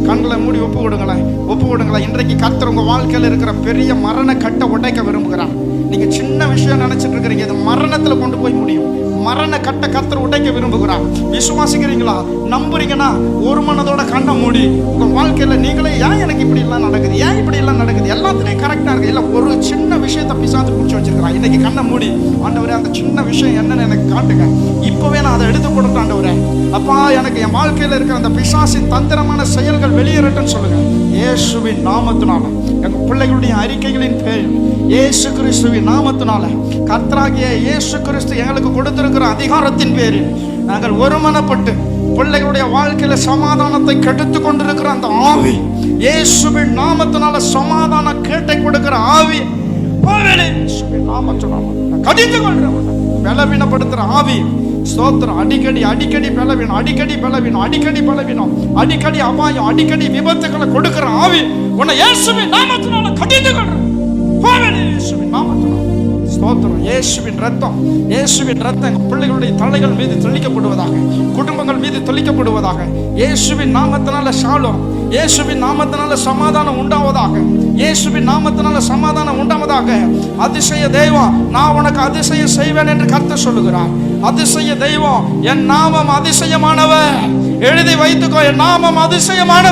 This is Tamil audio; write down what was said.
கண்களை மூடி ஒப்பு கொடுங்களேன், ஒப்பு கொடுங்களேன். இன்றைக்கு கர்த்தர் உங்க வாழ்க்கையில் இருக்கிற பெரிய மரண கட்டை உடைக்க விரும்புகிறார். நீங்க சின்ன விஷயம் நினைச்சிட்டு இருக்கிறீங்க, இது மரணத்துல கொண்டு போய் முடியும். மரண கட்டை கர்த்தர் உடைக்க விரும்புகிறார். விசுவாசிக்கிறீங்களா? நம்புறீங்கன்னா ஒரு மனதோட கண்ணை மூடி உங்க வாழ்க்கையில நீங்களே, ஏன் எனக்கு இப்படி எல்லாம் நடக்குது, ஏன் இப்படி எல்லாம் நடக்குது, எல்லாத்துலயும் கரெக்டா இருக்கு, இல்ல ஒரு சின்ன விஷயத்தை பிசாசு பிடிச்சி வச்சிருக்கிறான். இன்னைக்கு கண்ணை மூடி, ஆண்டவரே அந்த சின்ன விஷயம் என்னன்னு எனக்கு காட்டுங்க, இப்பவே நான் அதை எடுத்து கொடுத்தேன் ஆண்டவரே. அப்பா, எனக்கு என் வாழ்க்கையில இருக்கிற அந்த பிசாசின் தந்திரமான செயல்கள் வெளியேறட்டும்னு சொல்லுங்க. இயேசுவின் நாமத்தினால, எங்க பிள்ளைகளுடைய அறிக்கைகளின் பேரில், இயேசு கிறிஸ்துவின் நாமத்தினால, கர்த்தராகிய இயேசு கிறிஸ்து எங்களுக்கு கொடுத்திருக்கிற அதிகாரத்தின் பேரில் நாங்கள் ஒருமனப்பட்டு பிள்ளைகளுடைய வாழ்க்கையில சமாதானத்தை கெடுத்து கொண்டிருக்கிற அந்த ஆவி, இயேசுவின் நாமத்தினால சமாதான கேட்டை கொடுக்கிற ஆவி நாமத்தினால கடிந்து கொள்றேன். பலவீனப்படுத்துற ஆவி ஸ்தோத்திரம். அடிக்கடி அடிக்கடி பலவீனம், அடிக்கடி பலவீனம், அடிக்கடி பலவீனம், அடிக்கடி அபாயம், அடிக்கடி விபத்துக்களை கொடுக்கிற ஆவி உன்னை இயேசுவின் நாமத்தினால கடிந்து கொள்றேன். இயேசுவின் நாமத்தினால ஸ்தோத்திரம். இயேசுவின் ரத்தம், இயேசுவின் ரத்தம் பிள்ளைகளுடைய தலைகள் மீது தெளிக்கப்படுவதாக, குடும்பங்கள் மீது தெளிக்கப்படுவதாக. இயேசுவின் நாமத்தினால ஷாலோம், இயேசுவின் நாமத்தினால சமாதானம் உண்டாவதாக, இயேசுவின் நாமத்தினால சமாதானம் உண்டாவதாக. அதிசய தெய்வம், நான் உனக்கு அதிசயம் செய்வேன் என்று கர்த்தர் சொல்லுகிறார். அதிசய தெய்வம், என் நாமம் அதிசயமானவர். எழுதி வைத்துக்கோ, என் நாமம் அதிசயமானவர்.